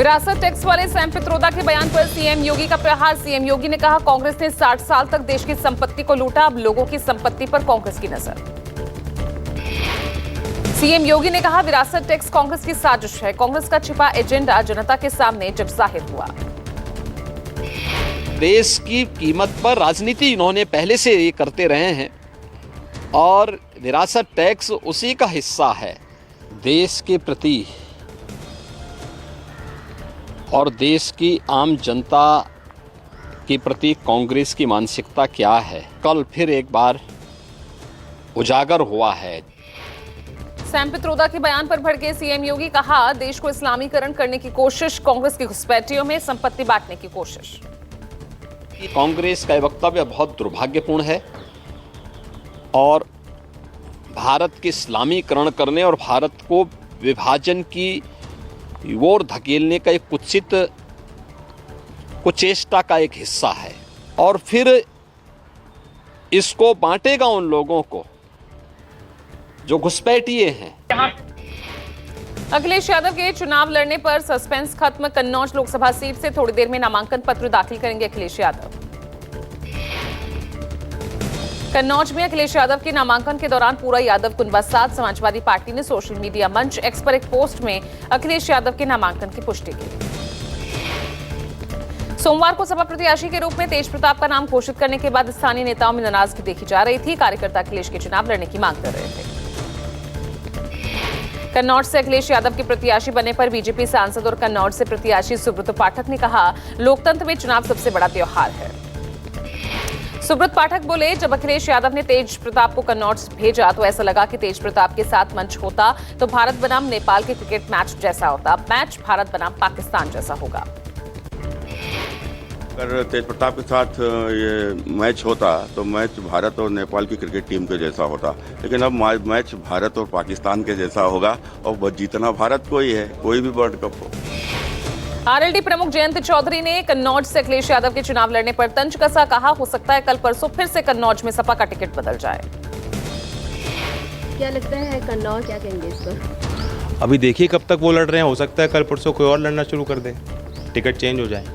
विरासत टैक्स वाले सैम पित्रोदा के बयान पर सीएम योगी का प्रहार। सीएम योगी ने कहा, कांग्रेस ने 60 साल तक देश की संपत्ति को लूटा, अब लोगों की संपत्ति पर कांग्रेस की नजर। सीएम योगी ने कहा, विरासत टैक्स कांग्रेस की साजिश है, कांग्रेस का छिपा एजेंडा जनता के सामने जब जाहिर हुआ। देश की कीमत पर राजनीति इन्होंने पहले से ये करते रहे हैं और विरासत टैक्स उसी का हिस्सा है। देश के प्रति और देश की आम जनता के प्रति कांग्रेस की मानसिकता क्या है, कल फिर एक बार उजागर हुआ है। सैम पित्रोदा के बयान पर भड़के सीएम योगी, कहा, देश को इस्लामीकरण करने की कोशिश, कांग्रेस की घुसपैठियों में संपत्ति बांटने की कोशिश। कांग्रेस का वक्तव्य बहुत दुर्भाग्यपूर्ण है और भारत के इस्लामीकरण करने और भारत को विभाजन की ओर धकेलने का एक कुचेष्टा का एक हिस्सा है और फिर इसको बांटेगा उन लोगों को जो घुसपैठिए हैं। अखिलेश यादव के चुनाव लड़ने पर सस्पेंस खत्म। कन्नौज लोकसभा सीट से थोड़ी देर में नामांकन पत्र दाखिल करेंगे अखिलेश यादव। कन्नौज में अखिलेश यादव के नामांकन के दौरान पूरा यादव कुनबा साथ समाजवादी पार्टी ने सोशल मीडिया मंच एक्स पर एक पोस्ट में अखिलेश यादव के नामांकन की पुष्टि की। सोमवार को सपा प्रत्याशी के रूप में तेज प्रताप का नाम घोषित करने के बाद स्थानीय नेताओं में नाराजगी देखी जा रही थी। कार्यकर्ता अखिलेश के चुनाव लड़ने की मांग कर रहे थे। कन्नौज से अखिलेश यादव के प्रत्याशी बनने पर बीजेपी सांसद और कन्नौज से प्रत्याशी सुब्रत पाठक ने कहा, लोकतंत्र में चुनाव सबसे बड़ा त्योहार है। सुब्रत पाठक बोले, जब अखिलेश यादव ने तेज प्रताप को कन्नौज भेजा तो ऐसा लगा कि तेज प्रताप के साथ मंच होता तो भारत बनाम नेपाल के क्रिकेट मैच जैसा होता, मैच भारत बनाम पाकिस्तान जैसा होगा। अगर तेज प्रताप के साथ ये मैच होता तो मैच भारत और नेपाल की क्रिकेट टीम के जैसा होता, लेकिन अब मैच भारत और पाकिस्तान के जैसा होगा और जीतना भारत को ही है, कोई भी वर्ल्ड कप हो। आरएलडी प्रमुख जयंत चौधरी ने कन्नौज से अखिलेश यादव के चुनाव लड़ने पर तंज कसा। कहा, हो सकता है कल परसों फिर से कन्नौज में सपा का टिकट बदल जाए। क्या लगता है कन्नौज क्या कहेंगे इस पर? अभी देखिए कब तक वो लड़ रहे हैं, हो सकता है कल परसों कोई और लड़ना शुरू कर दे, टिकट चेंज हो जाए।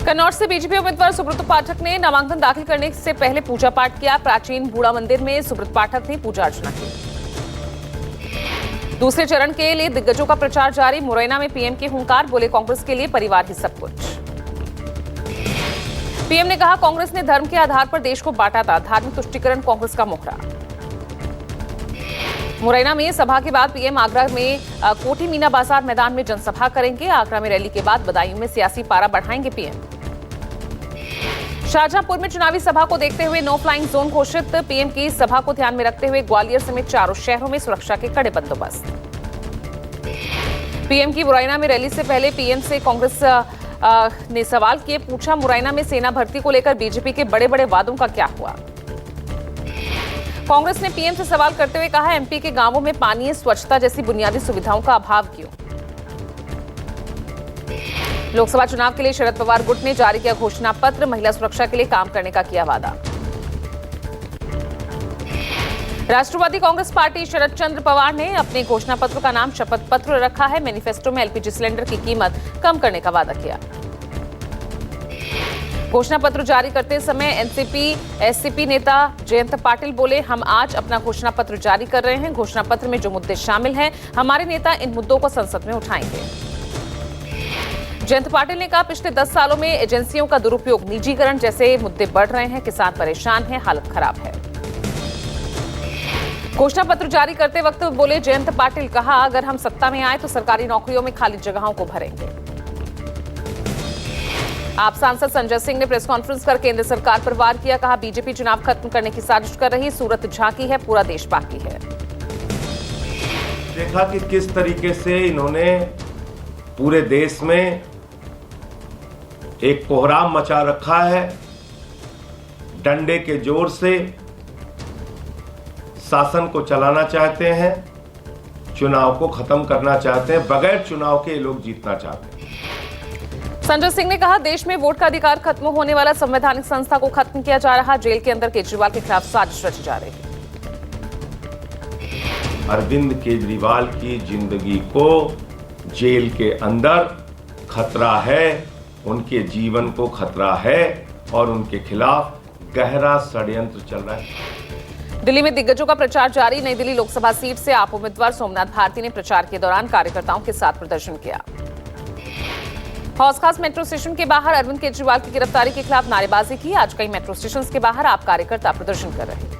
कन्नौज से बीजेपी उम्मीदवार सुब्रत पाठक ने नामांकन दाखिल करने से पहले पूजा पाठ किया। प्राचीन बूढ़ा मंदिर में सुब्रत पाठक ने पूजा अर्चना की। दूसरे चरण के लिए दिग्गजों का प्रचार जारी। मुरैना में पीएम की हुंकार, बोले, कांग्रेस के लिए परिवार ही सब कुछ। पीएम ने कहा, कांग्रेस ने धर्म के आधार पर देश को बांटा था, धार्मिक तुष्टीकरण कांग्रेस का मोहरा। मुरैना में सभा के बाद पीएम आगरा में कोठी मीना बाजार मैदान में जनसभा करेंगे। आगरा में रैली के बाद बदायूं में सियासी पारा बढ़ाएंगे पीएम। शाहजहांपुर में चुनावी सभा को देखते हुए नो फ्लाइंग जोन घोषित। पीएम की सभा को ध्यान में रखते हुए ग्वालियर समेत चारों शहरों में सुरक्षा के कड़े बंदोबस्त। पीएम की मुरैना में रैली से पहले पीएम से कांग्रेस ने सवाल किए, पूछा, मुरैना में सेना भर्ती को लेकर बीजेपी के बड़े बड़े वादों का क्या हुआ। कांग्रेस ने पीएम से सवाल करते हुए कहा, एमपी के गांवों में पानी, स्वच्छता जैसी बुनियादी सुविधाओं का अभाव क्यों। लोकसभा चुनाव के लिए शरद पवार गुट ने जारी किया घोषणा पत्र। महिला सुरक्षा के लिए काम करने का किया वादा। राष्ट्रवादी कांग्रेस पार्टी शरद चंद्र पवार ने अपने घोषणा पत्र का नाम शपथ पत्र रखा है। मैनिफेस्टो में एलपीजी सिलेंडर की कीमत कम करने का वादा किया। घोषणा पत्र जारी करते समय एनसीपी एससीपी नेता जयंत पाटिल बोले, हम आज अपना घोषणा पत्र जारी कर रहे हैं। घोषणा पत्र में जो मुद्दे शामिल हैं, हमारे नेता इन मुद्दों को संसद में उठाएंगे। जयंत पाटिल ने कहा, पिछले 10 सालों में एजेंसियों का दुरुपयोग, निजीकरण जैसे मुद्दे बढ़ रहे हैं। किसान परेशान हैं, हालत खराब है। घोषणा पत्र जारी करते वक्त बोले जयंत पाटिल, कहा, अगर हम सत्ता में आए तो सरकारी नौकरियों में खाली जगहों को भरेंगे। आप सांसद संजय सिंह ने प्रेस कॉन्फ्रेंस कर केंद्र सरकार पर वार किया। कहा, बीजेपी चुनाव खत्म करने की साजिश कर रही, सूरत झांकी है, पूरा देश बाकी है। देखा कि किस तरीके से इन्होंने पूरे देश में एक कोहराम मचा रखा है। डंडे के जोर से शासन को चलाना चाहते हैं, चुनाव को खत्म करना चाहते हैं, बगैर चुनाव के ये लोग जीतना चाहते हैं। संजय सिंह ने कहा, देश में वोट का अधिकार खत्म होने वाला संवैधानिक संस्था को खत्म किया जा रहा। जेल के अंदर केजरीवाल के खिलाफ साजिश रची जा रही है। अरविंद केजरीवाल की जिंदगी को जेल के अंदर खतरा है, उनके जीवन को खतरा है और उनके खिलाफ गहरा षड्यंत्र चल रहा है। दिल्ली में दिग्गजों का प्रचार जारी। नई दिल्ली लोकसभा सीट से आप उम्मीदवार सोमनाथ भारती ने प्रचार के दौरान कार्यकर्ताओं के साथ प्रदर्शन किया। हौस खास मेट्रो स्टेशन के बाहर अरविंद केजरीवाल की गिरफ्तारी के खिलाफ नारेबाजी की। आज कई मेट्रो स्टेशन के बाहर आप कार्यकर्ता प्रदर्शन कर रहे हैं।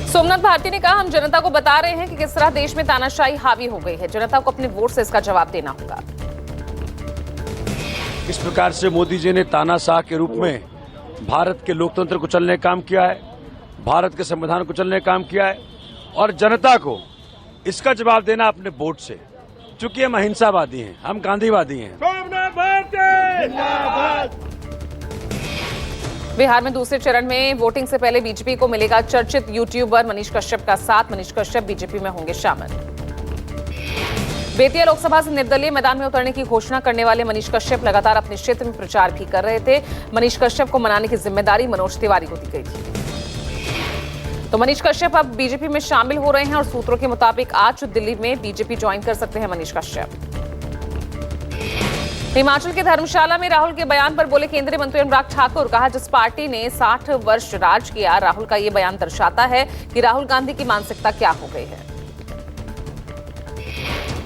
सोमनाथ भारती ने कहा, हम जनता को बता रहे हैं कि किस तरह देश में तानाशाही हावी हो गई है। जनता को अपने वोट से इसका जवाब देना होगा। इस प्रकार से मोदी जी ने तानाशाह के रूप में भारत के लोकतंत्र को चलने का काम किया है, भारत के संविधान को चलने का काम किया है और जनता को इसका जवाब देना अपने वोट से। चूंकि हम अहिंसावादी हैं, हम गांधीवादी हैं। बिहार में दूसरे चरण में वोटिंग से पहले बीजेपी को मिलेगा चर्चित यूट्यूबर मनीष कश्यप का साथ। मनीष कश्यप बीजेपी में होंगे शामिल। बेतिया लोकसभा से निर्दलीय मैदान में उतरने की घोषणा करने वाले मनीष कश्यप लगातार अपने क्षेत्र में प्रचार भी कर रहे थे। मनीष कश्यप को मनाने की जिम्मेदारी मनोज तिवारी को दी गई थी। तो मनीष कश्यप अब बीजेपी में शामिल हो रहे हैं और सूत्रों के मुताबिक आज दिल्ली में बीजेपी ज्वाइन कर सकते हैं मनीष कश्यप। हिमाचल के धर्मशाला में राहुल के बयान पर बोले केंद्रीय मंत्री अनुराग ठाकुर। कहा, जिस पार्टी ने 60 वर्ष राज किया, राहुल का ये बयान दर्शाता है कि राहुल गांधी की मानसिकता क्या हो गई है।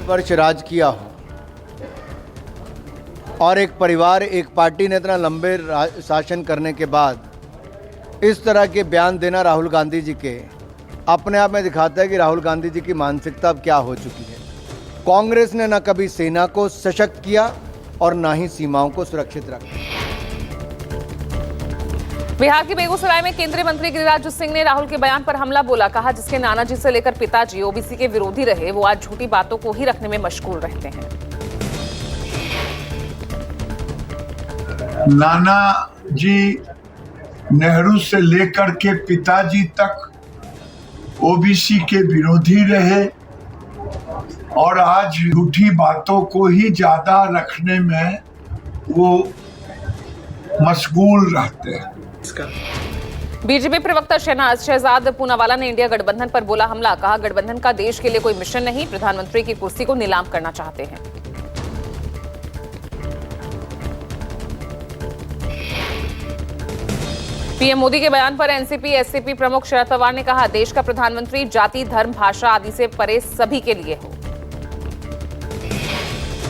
वर्ष राज किया हो और एक परिवार, एक पार्टी ने इतना लंबे शासन करने के बाद इस तरह के बयान देना राहुल गांधी जी के अपने आप में दिखाता है कि राहुल गांधी जी की मानसिकता अब क्या हो चुकी है। कांग्रेस ने न कभी सेना को सशक्त किया और न ही सीमाओं को सुरक्षित रखा। बिहार के बेगूसराय में केंद्रीय मंत्री गिरिराज सिंह ने राहुल के बयान पर हमला बोला। कहा, जिसके नानाजी से लेकर पिताजी ओबीसी के विरोधी रहे, वो आज झूठी बातों को ही रखने में मशगूल रहते हैं। नाना जी नेहरू से लेकर के पिताजी तक ओबीसी के विरोधी रहे और आज झूठी बातों को ही ज्यादा रखने में वो मशगूल रहते हैं। बीजेपी प्रवक्ता शहजाद पूनावाला ने इंडिया गठबंधन पर बोला हमला। कहा, गठबंधन का देश के लिए कोई मिशन नहीं, प्रधानमंत्री की कुर्सी को नीलाम करना चाहते हैं। पीएम मोदी के बयान पर एनसीपी एससीपी प्रमुख शरद पवार ने कहा, देश का प्रधानमंत्री जाति, धर्म, भाषा आदि से परे सभी के लिए हो।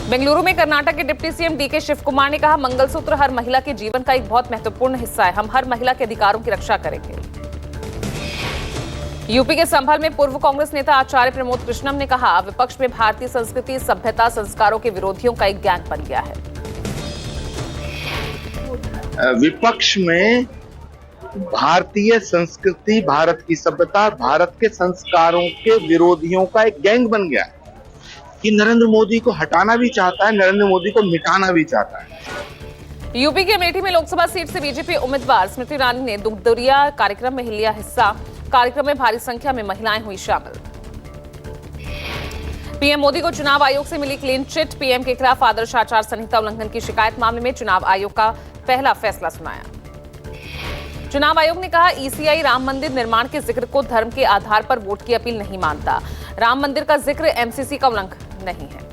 बेंगलुरु में कर्नाटक के डिप्टी सीएम डीके शिव कुमार ने कहा, मंगलसूत्र हर महिला के जीवन का एक बहुत महत्वपूर्ण हिस्सा है। हम हर महिला के अधिकारों की रक्षा करेंगे। यूपी के संभल में पूर्व कांग्रेस नेता आचार्य प्रमोद कृष्णम ने कहा, विपक्ष में भारतीय संस्कृति, सभ्यता, संस्कारों के विरोधियों का एक गैंग बन गया है। विपक्ष में भारतीय संस्कृति, भारत की सभ्यता, भारत के संस्कारों के विरोधियों का एक गैंग बन गया है कि नरेंद्र मोदी को हटाना भी चाहता है, नरेंद्र मोदी को मिटाना भी चाहता है। यूपी के अमेठी में लोकसभा सीट से बीजेपी उम्मीदवार स्मृति ईरानी ने दुग्धरिया कार्यक्रम में लिया हिस्सा। कार्यक्रम में भारी संख्या में महिलाएं हुई शामिल। पीएम मोदी को चुनाव आयोग से मिली क्लीन चिट। पीएम के खिलाफ आदर्श आचार संहिता उल्लंघन की शिकायत मामले में चुनाव आयोग का पहला फैसला सुनाया। चुनाव आयोग ने कहा, ईसीआई राम मंदिर निर्माण के जिक्र को धर्म के आधार पर वोट की अपील नहीं मानता। राम मंदिर का जिक्र एमसीसी का उल्लंघन नहीं है।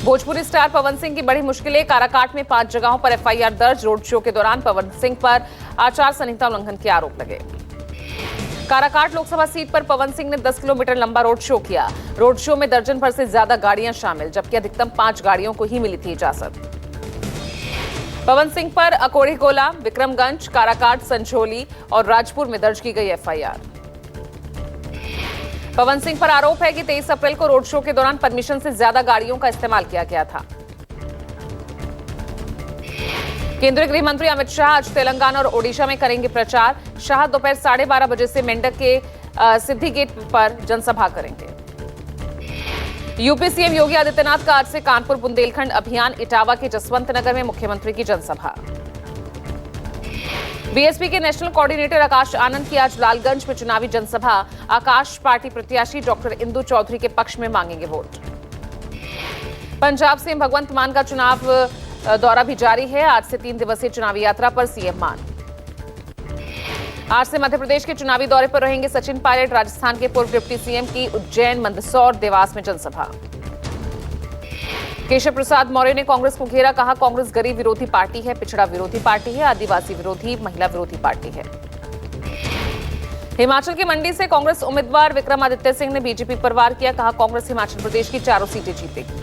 भोजपुरी स्टार पवन सिंह की बड़ी मुश्किलें। काराकाट में 5 जगहों पर एफआईआर दर्ज। रोड शो के दौरान पवन सिंह पर आचार संहिता उल्लंघन के आरोप लगे। काराकाट लोकसभा सीट पर पवन सिंह ने 10 किलोमीटर लंबा रोड शो किया। रोड शो में दर्जन भर से ज्यादा गाड़ियां शामिल, जबकि अधिकतम 5 गाड़ियों को ही मिली थी इजाजत। पवन सिंह पर अकोड़ी गोला, विक्रमगंज, काराकाट, संझोली और राजपुर में दर्ज की गई एफआईआर। पवन सिंह पर आरोप है कि 23 अप्रैल को रोड शो के दौरान परमिशन से ज्यादा गाड़ियों का इस्तेमाल किया गया था। केंद्रीय गृह मंत्री अमित शाह आज तेलंगाना और ओडिशा में करेंगे प्रचार। शाह दोपहर 12:30 बजे से मेंढक के सिद्धि गेट पर जनसभा करेंगे। यूपी सीएम योगी आदित्यनाथ का आज से कानपुर बुंदेलखंड अभियान। इटावा के जसवंत नगर में मुख्यमंत्री की जनसभा। बीएसपी के नेशनल कोऑर्डिनेटर आकाश आनंद की आज लालगंज में चुनावी जनसभा। आकाश पार्टी प्रत्याशी डॉक्टर इंदु चौधरी के पक्ष में मांगेंगे वोट। पंजाब सीएम भगवंत मान का चुनाव दौरा भी जारी है। आज से 3 दिवसीय चुनावी यात्रा पर सीएम मान। आज से मध्य प्रदेश के चुनावी दौरे पर रहेंगे सचिन पायलट। राजस्थान के पूर्व डिप्टी सीएम की उज्जैन, मंदसौर, देवास में जनसभा। केशव प्रसाद मौर्य ने कांग्रेस को घेरा, कहा कांग्रेस गरीब विरोधी पार्टी है, पिछड़ा विरोधी पार्टी है, आदिवासी विरोधी, महिला विरोधी पार्टी है। हिमाचल की मंडी से कांग्रेस उम्मीदवार विक्रमादित्य सिंह ने बीजेपी पर वार किया, कहा कांग्रेस हिमाचल प्रदेश की 4 सीटें जीतेगी।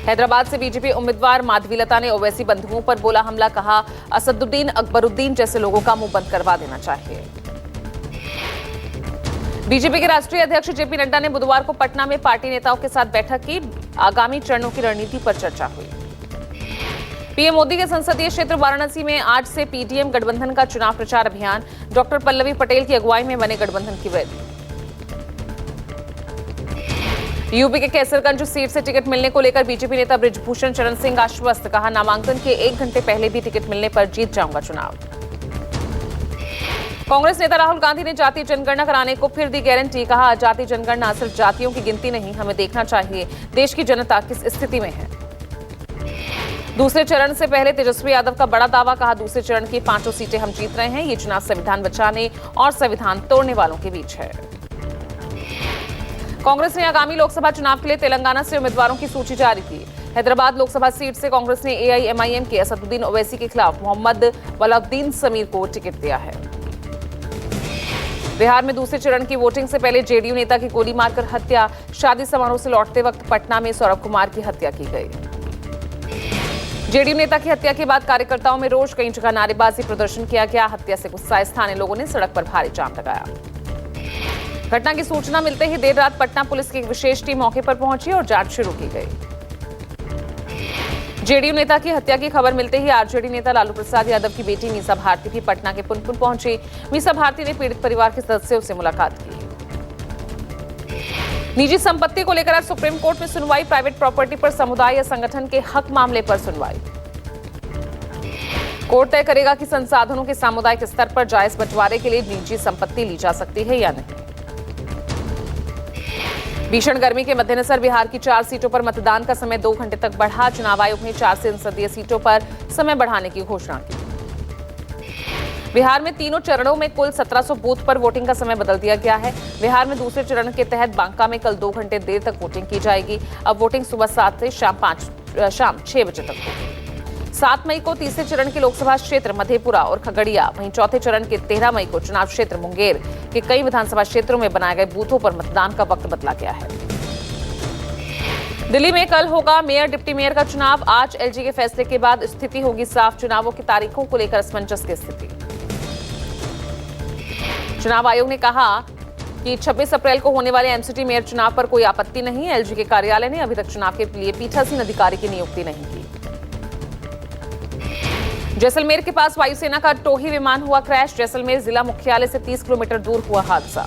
हैदराबाद से बीजेपी उम्मीदवार माधवीलता ने ओवैसी बंधुओं पर बोला हमला, कहा असदुद्दीन अकबरुद्दीन जैसे लोगों का मुंह बंद करवा देना चाहिए। बीजेपी के राष्ट्रीय अध्यक्ष जेपी नड्डा ने बुधवार को पटना में पार्टी नेताओं के साथ बैठक की। आगामी चरणों की रणनीति पर चर्चा हुई। पीएम मोदी के संसदीय क्षेत्र वाराणसी में आज से पीडीएम गठबंधन का चुनाव प्रचार अभियान। डॉक्टर पल्लवी पटेल की अगुवाई में बने गठबंधन की रैली। यूपी के कैसरगंज सीट से टिकट मिलने को लेकर बीजेपी नेता बृजभूषण शरण सिंह आश्वस्त, कहा नामांकन के 1 घंटे पहले भी टिकट मिलने पर जीत जाऊंगा चुनाव। कांग्रेस नेता राहुल गांधी ने जातीय जनगणना कराने को फिर दी गारंटी, कहा जातीय जनगणना सिर्फ जातियों की गिनती नहीं, हमें देखना चाहिए देश की जनता किस स्थिति में है। दूसरे चरण से पहले तेजस्वी यादव का बड़ा दावा, कहा दूसरे चरण की 5 सीटें हम जीत रहे हैं। ये चुनाव संविधान बचाने और संविधान तोड़ने वालों के बीच है। कांग्रेस ने आगामी लोकसभा चुनाव के लिए तेलंगाना से उम्मीदवारों की सूची जारी की। हैदराबाद लोकसभा सीट से कांग्रेस ने एआईएमआईएम के असदुद्दीन ओवैसी के खिलाफ मोहम्मद वलाउद्दीन समीर को टिकट दिया है। बिहार में दूसरे चरण की वोटिंग से पहले जेडीयू नेता की गोली मारकर हत्या। शादी समारोह से लौटते वक्त पटना में सौरभ कुमार की हत्या की गई। जेडीयू नेता की हत्या के बाद कार्यकर्ताओं में रोष, कई जगह नारेबाजी प्रदर्शन किया गया। हत्या से गुस्साए स्थानीय लोगों ने सड़क पर भारी जाम लगाया। घटना की सूचना मिलते ही देर रात पटना पुलिस की एक विशेष टीम मौके पर पहुंची और जांच शुरू की गई। जेडीयू नेता की हत्या की खबर मिलते ही आरजेडी नेता लालू प्रसाद यादव की बेटी मीसा भारती भी पटना के पुनपुन पहुंची। मीसा भारती ने पीड़ित परिवार के सदस्यों से मुलाकात की। निजी संपत्ति को लेकर आज सुप्रीम कोर्ट में सुनवाई। प्राइवेट प्रॉपर्टी पर समुदाय या संगठन के हक मामले पर सुनवाई। कोर्ट तय करेगा कि संसाधनों के सामुदायिक स्तर पर जायज बंटवारे के लिए निजी संपत्ति ली जा सकती है या नहीं। भीषण गर्मी के मद्देनजर बिहार की 4 सीटों पर मतदान का समय 2 घंटे तक बढ़ा। चुनाव आयोग ने 4 संसदीय सीटों पर समय बढ़ाने की घोषणा की। बिहार में तीनों चरणों में कुल 1700 बूथ पर वोटिंग का समय बदल दिया गया है। बिहार में दूसरे चरण के तहत बांका में कल 2 घंटे देर तक वोटिंग की जाएगी। अब वोटिंग सुबह 7 से शाम 6 बजे तक होगी। 7 मई को तीसरे चरण के लोकसभा क्षेत्र मधेपुरा और खगड़िया, वहीं चौथे चरण के 13 मई को चुनाव क्षेत्र मुंगेर के कई विधानसभा क्षेत्रों में बनाए गए बूथों पर मतदान का वक्त बदला गया है। दिल्ली में कल होगा मेयर डिप्टी मेयर का चुनाव। आज एलजी के फैसले के बाद स्थिति होगी साफ। चुनावों की तारीखों को लेकर असमंजस की स्थिति। चुनाव आयोग ने कहा कि 26 अप्रैल को होने वाले एमसीटी मेयर चुनाव पर कोई आपत्ति नहीं। एलजी के कार्यालय ने अभी तक चुनाव के लिए पीठासीन अधिकारी की नियुक्ति नहीं की। जैसलमेर के पास वायुसेना का टोही विमान हुआ क्रैश। जैसलमेर जिला मुख्यालय से 30 किलोमीटर दूर हुआ हादसा।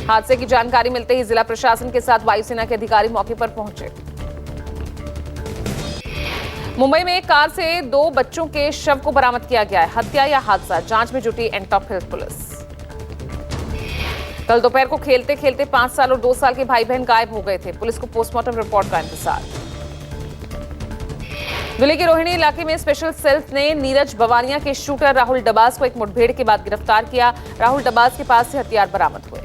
हादसे की जानकारी मिलते ही जिला प्रशासन के साथ वायुसेना के अधिकारी मौके पर पहुंचे। मुंबई में एक कार से 2 बच्चों के शव को बरामद किया गया है। हत्या या हादसा, जांच में जुटी एंटॉप हिल पुलिस। कल दोपहर को खेलते खेलते 5 साल और 2 साल के भाई बहन गायब हो गए थे। पुलिस को पोस्टमार्टम रिपोर्ट का इंतजार। दिल्ली के रोहिणी इलाके में स्पेशल सेल ने नीरज बवानिया के शूटर राहुल डबास को एक मुठभेड़ के बाद गिरफ्तार किया। राहुल डबास के पास से हथियार बरामद हुए।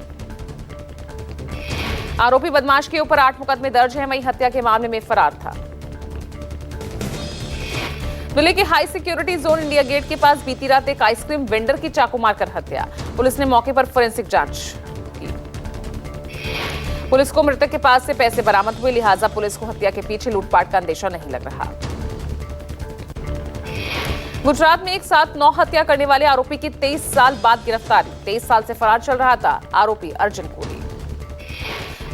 आरोपी बदमाश के ऊपर 8 मुकदमे दर्ज हैं, वहीं हत्या के मामले में फरार था। दिल्ली के high security zone India Gate के पास बीती रात एक आइसक्रीम वेंडर की चाकू मारकर हत्या। पुलिस ने मौके पर फोरेंसिक जांच की। पुलिस को मृतक के पास से पैसे बरामद हुए, लिहाजा पुलिस को हत्या के पीछे लूटपाट का अंदेशा नहीं लग रहा। गुजरात में एक साथ 9 हत्या करने वाले आरोपी की 23 साल बाद गिरफ्तारी। 23 साल से फरार चल रहा था आरोपी अर्जुन कोली।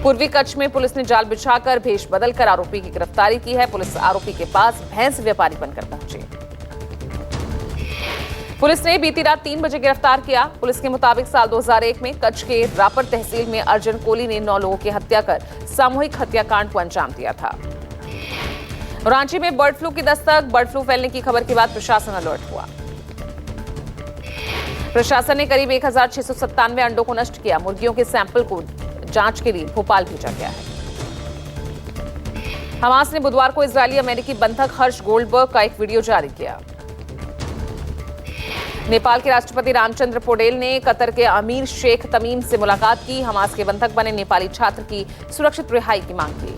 पूर्वी कच्छ में पुलिस ने जाल बिछाकर भेष बदलकर आरोपी की गिरफ्तारी की है। पुलिस आरोपी के पास भैंस व्यापारी बनकर पहुंची। पुलिस ने बीती रात 3 बजे गिरफ्तार किया। पुलिस के मुताबिक साल 2001 में कच्छ के रापर तहसील में अर्जुन कोली ने 9 लोगों की हत्या कर सामूहिक हत्याकांड को अंजाम दिया था। रांची में बर्ड फ्लू की दस्तक। बर्ड फ्लू फैलने की खबर के बाद प्रशासन अलर्ट हुआ। प्रशासन ने करीब 1697 अंडों को नष्ट किया। मुर्गियों के सैंपल को जांच के लिए भोपाल भेजा गया है। हमास ने बुधवार को इजरायली अमेरिकी बंधक हर्ष गोल्डबर्ग का एक वीडियो जारी किया। नेपाल के राष्ट्रपति रामचंद्र पौडेल ने कतर के अमीर शेख तमीम से मुलाकात की। हमास के बंधक बने नेपाली छात्र की सुरक्षित रिहाई की मांग की।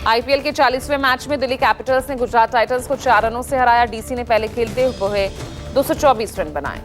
आईपीएल के 40वें मैच में दिल्ली कैपिटल्स ने गुजरात टाइटंस को 4 रनों से हराया। डीसी ने पहले खेलते हुए 224 रन बनाए।